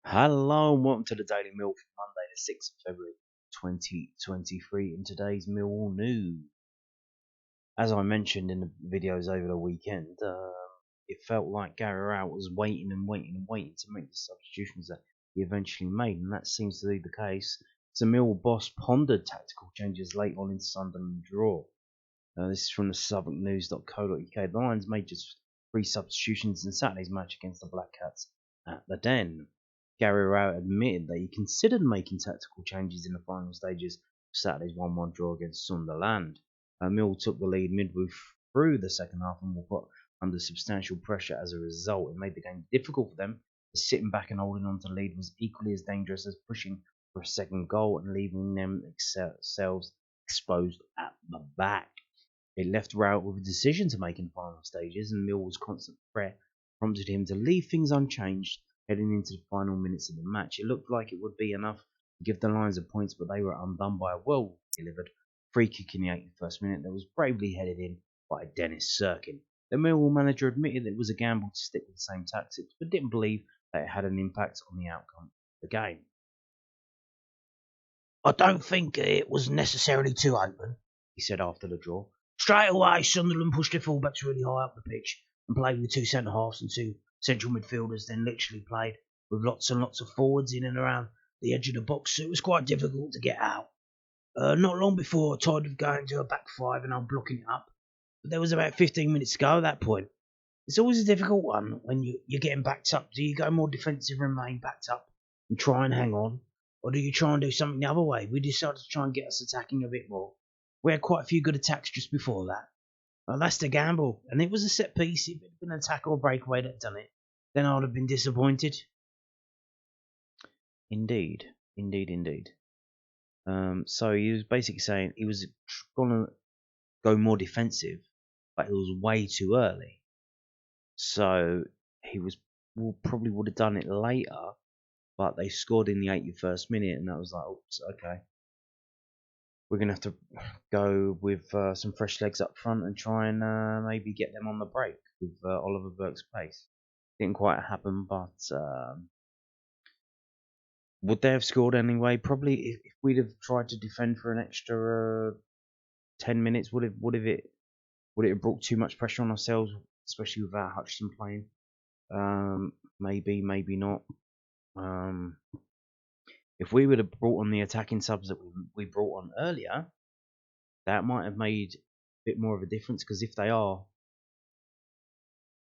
Hello and welcome to the Daily Mill for Monday the 6th of February 2023 in today's Millwall news. As I mentioned in the videos over the weekend, it felt like Gary Rowett was waiting to make the substitutions that he eventually made, and that seems to be the case. The Millwall boss pondered tactical changes late on in Sunderland draw. This is from the southwarknews.co.uk. The Lions made just 3 substitutions in Saturday's match against the Black Cats at the Den. Gary Rowett admitted that he considered making tactical changes in the final stages of Saturday's 1-1 draw against Sunderland. Mill took the lead midway through the second half and were put under substantial pressure as a result. It made the game difficult for them, as sitting back and holding on to the lead was equally as dangerous as pushing for a second goal and leaving themselves exposed at the back. It left Rowett with a decision to make in the final stages, and Millwall's constant prayer prompted him to leave things unchanged heading into the final minutes of the match. It looked like it would be enough to give the Lions a point, but they were undone by a well-delivered free kick in the 81st minute that was bravely headed in by Dennis Serkin. The Millwall manager admitted that it was a gamble to stick with the same tactics, but didn't believe that it had an impact on the outcome of the game. I don't think it was necessarily too open, he said after the draw. Straight away, Sunderland pushed their fullbacks really high up the pitch and played with 2 centre-halves and 2 central midfielders, then literally played with lots and lots of forwards in and around the edge of the box, so it was quite difficult to get out. Not long before, I tried of going to a back 5 and I'm blocking it up, but there was about 15 minutes to go at that point. It's always a difficult one when you're getting backed up. Do you go more defensive and remain backed up and try and hang on? Or do you try and do something the other way? We decided to try and get us attacking a bit more. We had quite a few good attacks just before that. Well, that's the gamble. And it was a set piece. If it had been an attack or a breakaway that had done it, then I would have been disappointed. Indeed. So he was basically saying he was going to go more defensive, but it was way too early. So he probably would have done it later, but they scored in the 81st minute, and that was like, oops, okay. We're going to have to go with some fresh legs up front and try and maybe get them on the break with Oliver Burke's pace. Didn't quite happen, but would they have scored anyway? Probably. If we'd have tried to defend for an extra 10 minutes, would it have brought too much pressure on ourselves, especially without Hutchinson playing? Maybe not. If we would have brought on the attacking subs that we brought on earlier, that might have made a bit more of a difference, because if they are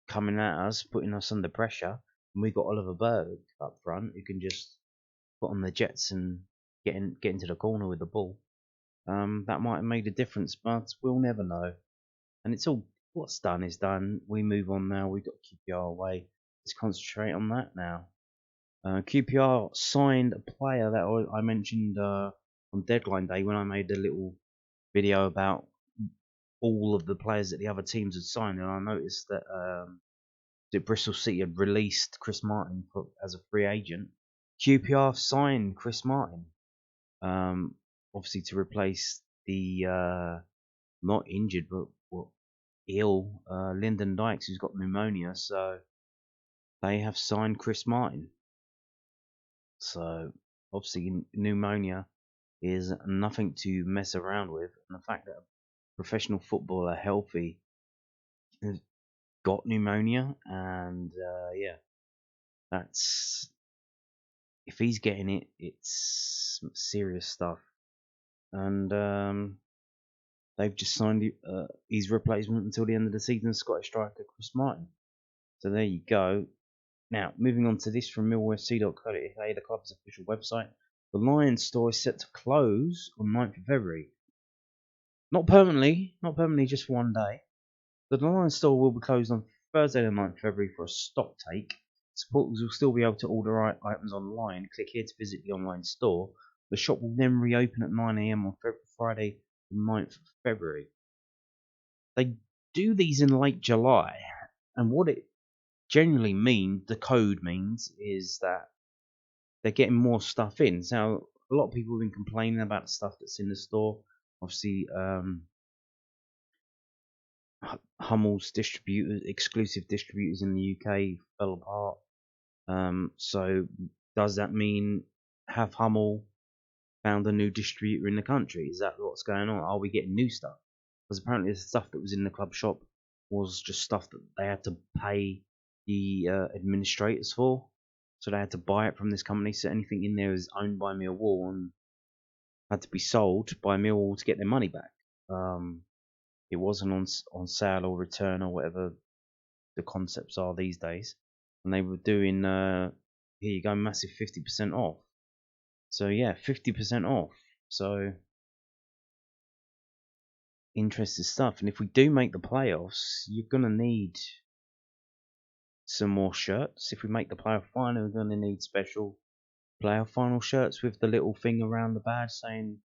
coming at us, putting us under pressure, and we've got Oliver Berg up front who can just put on the jets and get into the corner with the ball, that might have made a difference, but we'll never know. And it's all, what's done is done. We move on now. We've got QPR away. Let's concentrate on that now. QPR signed a player that I mentioned on deadline day when I made a little video about all of the players that the other teams had signed, and I noticed that Bristol City had released Chris Martin as a free agent. QPR signed Chris Martin, obviously to replace the not injured but ill Lyndon Dykes, who's got pneumonia. So they have signed Chris Martin. So obviously pneumonia is nothing to mess around with, and the fact that a professional footballer healthy has got pneumonia, and that's, if he's getting it, it's serious stuff. And they've just signed his replacement until the end of the season, Scottish striker Chris Martin. So there you go. Now, moving on to this from millwallfc.co.uk, the club's official website. The Lionstore is set to close on 9th of February. Not permanently, just for one day. The Lionstore will be closed on Thursday the 9th of February for a stock take. Supporters will still be able to order items online. Click here to visit the online store. The shop will then reopen at 9 AM on Friday the 9th of February. They do these in late July, and what it generally means, the code means, is that they're getting more stuff in. So a lot of people have been complaining about the stuff that's in the store. Obviously, Hummel's exclusive distributors in the UK fell apart. So Does that mean have Hummel found a new distributor in the country? Is that what's going on? Are we getting new stuff? Because apparently the stuff that was in the club shop was just stuff that they had to pay the administrators for. So they had to buy it from this company. So anything in there is owned by Millwall and had to be sold by Millwall to get their money back. It wasn't on sale or return or whatever the concepts are these days. And they were doing, here you go, massive 50% off. So yeah, 50% off. So interesting stuff. And if we do make the playoffs, you're gonna need some more shirts. If we make the playoff final, we're gonna need special playoff final shirts with the little thing around the badge saying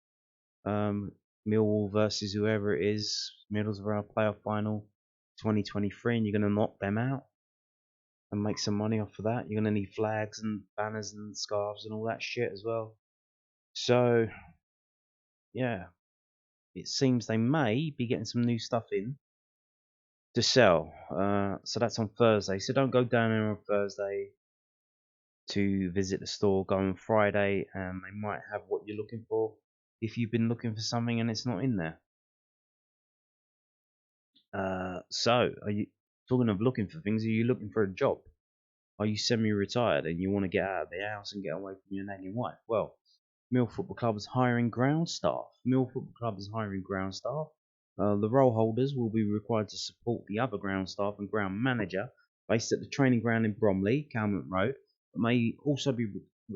Millwall versus whoever it is, Middlesbrough playoff final 2023, and you're gonna knock them out and make some money off of that. You're gonna need flags and banners and scarves and all that shit as well. So yeah, it seems they may be getting some new stuff in to sell. So that's on Thursday. So don't go down there on Thursday to visit the store. Go on Friday, and they might have what you're looking for. If you've been looking for something and it's not in there. So are you talking of looking for things? Are you looking for a job? Are you semi-retired and you want to get out of the house and get away from your nagging wife? Well, Millwall Football Club is hiring ground staff. Millwall Football Club is hiring ground staff. The role holders will be required to support the other ground staff and ground manager based at the training ground in Bromley, Calmont Road, but may also be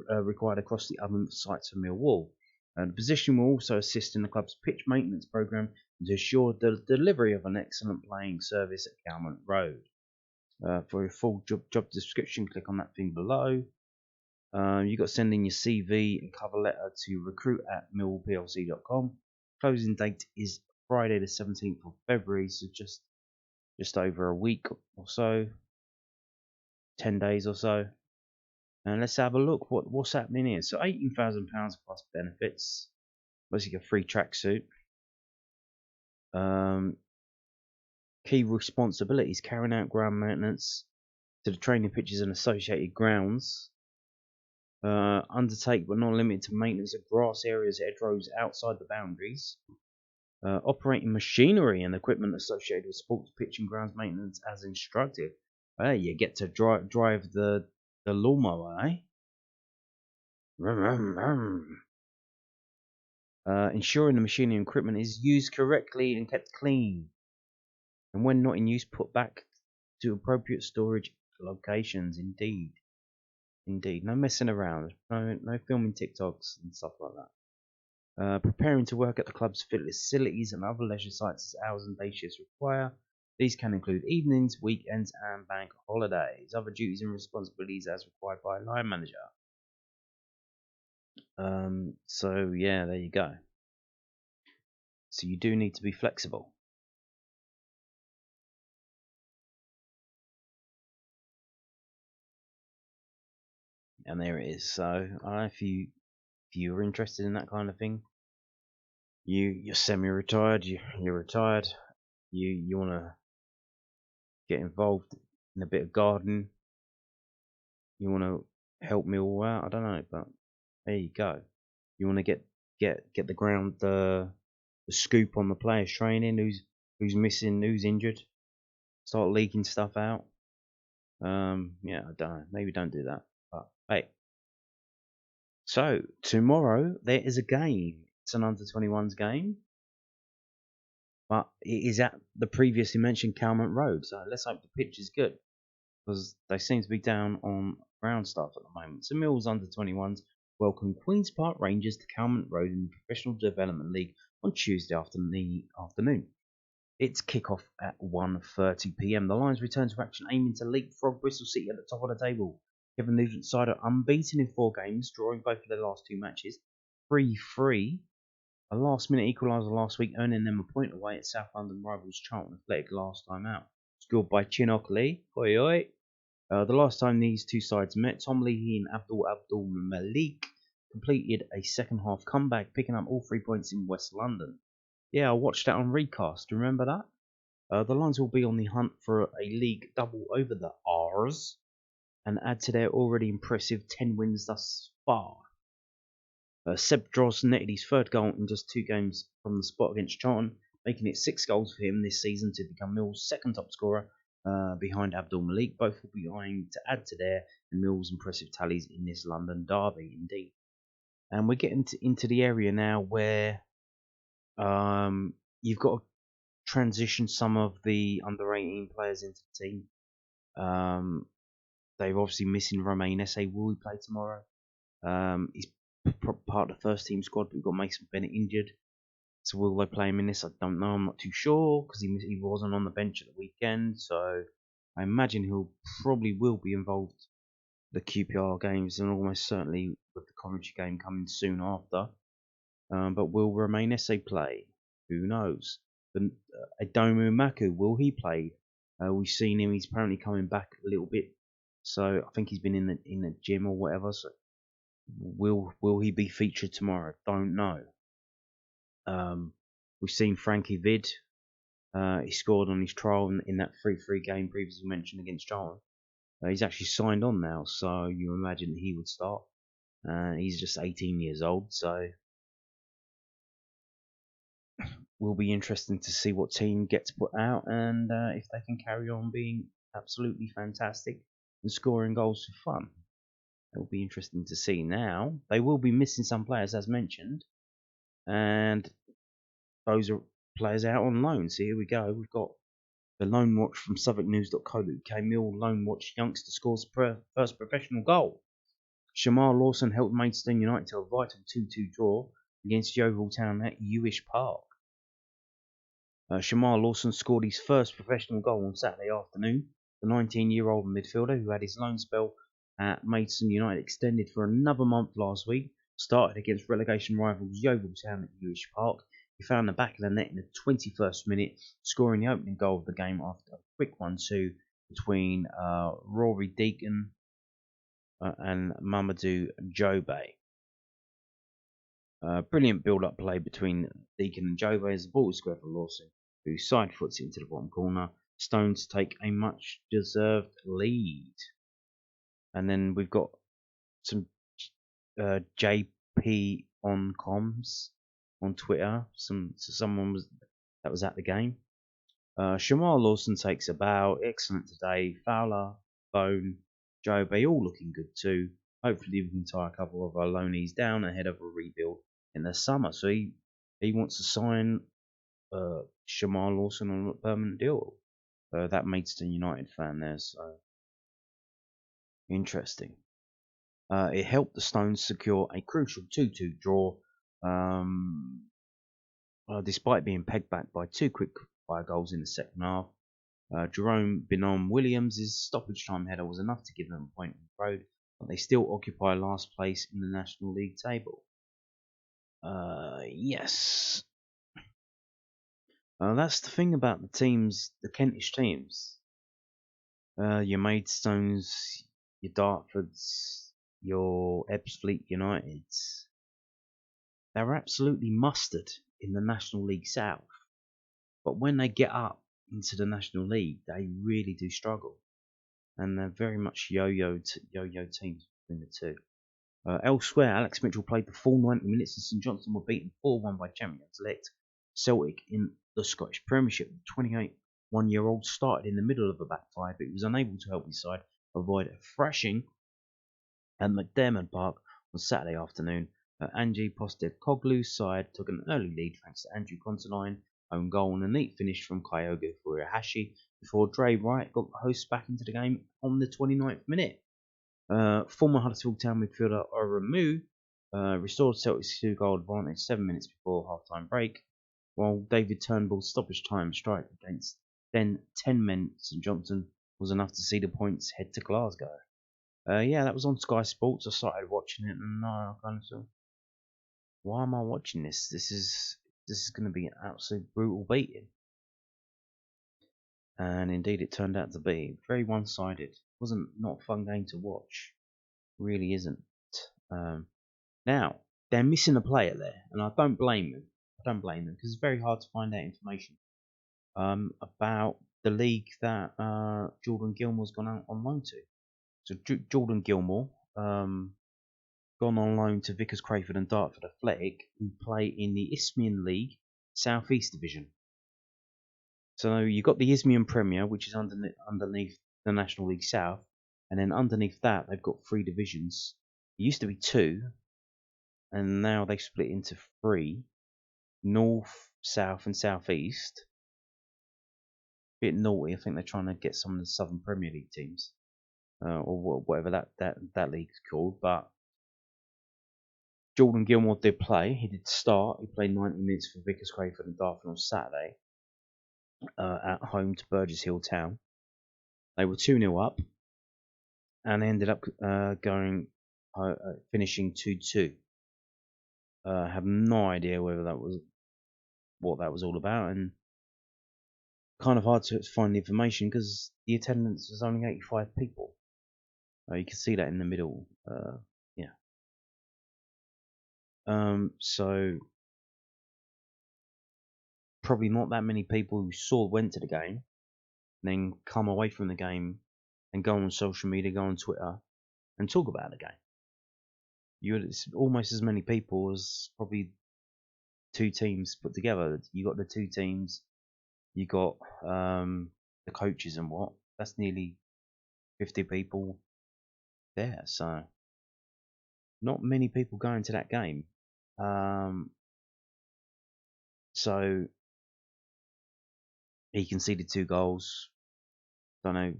required across the other sites of Millwall. The position will also assist in the club's pitch maintenance programme to ensure the delivery of an excellent playing service at Calmont Road. For a full job description, click on that thing below. You've got to send in your CV and cover letter to recruit@millwallplc.com. Closing date is Friday the 17th of February, so just over a week or so, 10 days or so. And let's have a look what's happening here. So £18,000 plus benefits, basically a free tracksuit. Key responsibilities: carrying out ground maintenance to the training pitches and associated grounds. Undertake but not limited to maintenance of grass areas, hedgerows outside the boundaries. Operating machinery and equipment associated with sports pitch and grounds maintenance as instructed. You get to drive the lawnmower, eh? Ensuring the machinery and equipment is used correctly and kept clean, and when not in use, put back to appropriate storage locations. Indeed. No messing around. No filming TikToks and stuff like that. Preparing to work at the club's facilities and other leisure sites as hours and day shifts require. These can include evenings, weekends, and bank holidays. Other duties and responsibilities as required by a line manager. So yeah, there you go. So you do need to be flexible. And there it is. So if you're interested in that kind of thing, you're semi-retired, you're retired, you want to get involved in a bit of gardening, you want to help me all out, I don't know, but there you go. You want to get the scoop on the players training, who's missing, who's injured, start leaking stuff out. Yeah, I don't know, maybe don't do that, but hey. So tomorrow there is a game. It's an under-21s game, but it is at the previously mentioned Calmont Road. So let's hope the pitch is good, because they seem to be down on Groundstaff at the moment. So Millwall's under-21s welcome Queen's Park Rangers to Calmont Road in the Professional Development League on Tuesday afternoon. It's kick-off at 1:30 p.m. The Lions return to action, aiming to leapfrog Bristol City at the top of the table. Kevin Nugent's side are unbeaten in 4 games, drawing both of their last 2 matches 3-3. A last-minute equaliser last week, earning them a point away at South London rivals Charlton Athletic last time out. Scored by Chinook Lee. Oi oi. The last time these two sides met, Tom Leahy and Abdul Malik completed a second-half comeback, picking up all 3 points in West London. Yeah, I watched that on Recast. Remember that? The Lions will be on the hunt for a league double over the R's. and add to their already impressive 10 wins thus far. Seb Dross netted his third goal in just 2 games from the spot against Charlton, making it 6 goals for him this season to become Mill's second top scorer behind Abdul Malik. Both will be eyeing to add to their and Mill's impressive tallies in this London derby, indeed. And we're getting into the area now where you've got to transition some of the under 18 players into the team. They're obviously missing Romain Esse. Will he play tomorrow? He's part of the first team squad, but we've got Mason Bennett injured. So will they play him in this? I don't know. I'm not too sure because he wasn't on the bench at the weekend. So I imagine he'll probably will be involved in the QPR games and almost certainly with the Coventry game coming soon after. But will Romain Esse play? Who knows? Adomu Maku, will he play? We've seen him. He's apparently coming back a little bit. So I think he's been in the gym or whatever. So will he be featured tomorrow? Don't know. We've seen Frankie Vid. He scored on his trial in that 3-3 game previously mentioned against Charlton. He's actually signed on now, so you imagine he would start. He's just 18 years old, so will be interesting to see what team gets put out and if they can carry on being absolutely fantastic and scoring goals for fun. It will be interesting to see. Now they will be missing some players, as mentioned, and those are players out on loan. So here we go. We've got the Loanwatch from SouthwarkNews.co.uk. Mill Loanwatch youngster scores first professional goal. Shamar Lawson helped Maidstone United to a vital 2-2 draw against Yeovil Town at Ewish Park. Shamar Lawson scored his first professional goal on Saturday afternoon. The 19-year-old midfielder, who had his loan spell at Maidstone United extended for another month last week, started against relegation rivals Yeovil Town at Ewish Park. He found the back of the net in the 21st minute, scoring the opening goal of the game after a quick 1-2 between Rory Deacon and Mamadou Jobe. Brilliant build-up play between Deacon and Jobe as the ball was squared for Lawson, who side-foots it into the bottom corner. Stones take a much-deserved lead. And then we've got some JP on comms on Twitter. Someone was at the game. Shamar Lawson takes a bow. Excellent today. Fowler, Bone, Jobe all looking good too. Hopefully we can tie a couple of our loanees down ahead of a rebuild in the summer. So he wants to sign Shamar Lawson on a permanent deal. That Maidstone United fan there. So interesting. It helped the Stones secure a crucial 2-2 draw, despite being pegged back by 2 quick fire goals in the second half. Jerome Binom Williams' stoppage time header was enough to give them a point on the road, but they still occupy last place in the National League table. Yes. That's the thing about the teams, the Kentish teams. Your Maidstones, your Dartfords, your Ebbsfleet Uniteds. They're absolutely mustard in the National League South. But when they get up into the National League, they really do struggle. And they're very much yo-yo teams between the two. Elsewhere, Alex Mitchell played the full 90 minutes and St Johnstone were beaten 4-1 by champions-elect Celtic in the Scottish Premiership. The 28-year-old started in the middle of the back five, but he was unable to help his side avoid a thrashing at McDermott Park on Saturday afternoon. Angie Postecoglou's side took an early lead thanks to Andrew Considine, own goal and a neat finish from Kyogo Furuhashi before Dre Wright got the hosts back into the game on the 29th minute. Former Huddersfield Town midfielder Oremu restored Celtic's 2-goal advantage 7 minutes before half-time break, while David Turnbull's stoppage time strike against then 10 men St Johnstone was enough to see the points head to Glasgow. Yeah, that was on Sky Sports. I started watching it and I kind of thought, why am I watching this? This is going to be an absolute brutal beating. And indeed it turned out to be very one-sided. Wasn't not a fun game to watch. Really isn't. Now, they're missing a player there, and I don't blame them. Because it's very hard to find out information about the league that Jordan Gilmore's gone out on loan to. So Jordan Gilmore, gone on loan to Vickers, Crayford and Dartford Athletic, who play in the Isthmian League South East Division. So you've got the Isthmian Premier, which is underneath the National League South, and then underneath that they've got 3 divisions. It used to be 2, and now they split into 3: North, South, and South East. Bit naughty. I think they're trying to get some of the Southern Premier League teams, or whatever that league's called. But Jordan Gilmore did play. He did start. He played 90 minutes for Vickers, Crayford and Dartford on Saturday at home to Burgess Hill Town. They were 2-0 up, and they ended up finishing 2-2. Have no idea whether that was what that was all about, and kind of hard to find the information because the attendance was only 85 people. You can see that in the middle. Yeah. So probably not that many people who went to the game, then come away from the game and go on social media, go on Twitter, and talk about the game. It's almost as many people as probably 2 teams put together. You got the 2 teams, you got the coaches and what. That's nearly 50 people there. So not many people going to that game. So he conceded 2 goals. Don't know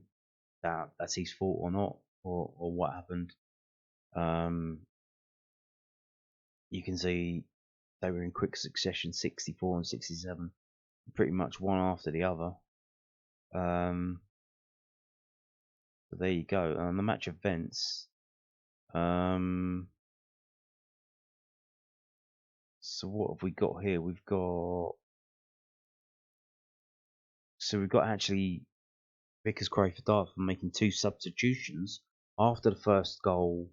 that's his fault or not, or what happened. You can see they were in quick succession, 64 and 67, pretty much one after the other. So there you go. The match events. So what have we got here? We've got actually Vickers, Crayford, Dartford making 2 substitutions after the first goal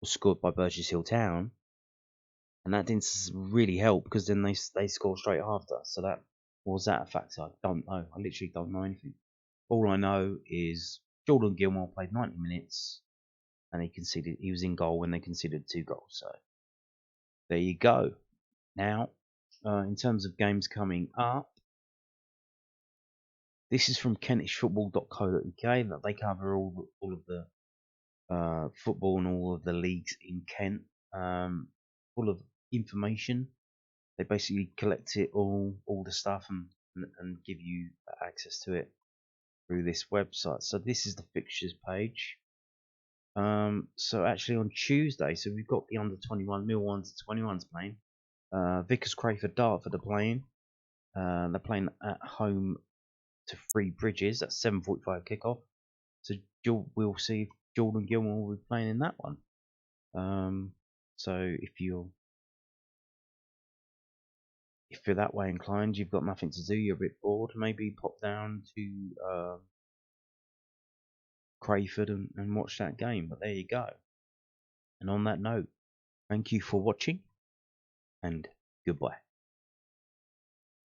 was scored by Burgess Hill Town, and that didn't really help because then they scored straight after. So that was that a factor? I don't know. I literally don't know anything. All I know is Jordan Gilmore played 90 minutes and he was in goal when they conceded 2 goals. So there you go. Now, in terms of games coming up, this is from kentishfootball.co.uk, that they cover all of the football and all of the leagues in Kent, full of information. They basically collect it all the stuff and give you access to it through this website. So this is the fixtures page. So actually on Tuesday, so we've got the under-21 Millwall under-21s playing. Vickers, Crayford, Dartford are playing. They're playing at home to Three Bridges at 7:45 kickoff. So we'll see if Jordan Gilmore will be playing in that one. So if you're that way inclined, you've got nothing to do, you're a bit bored, maybe pop down to Crayford and watch that game. But there you go. And on that note, thank you for watching, and goodbye.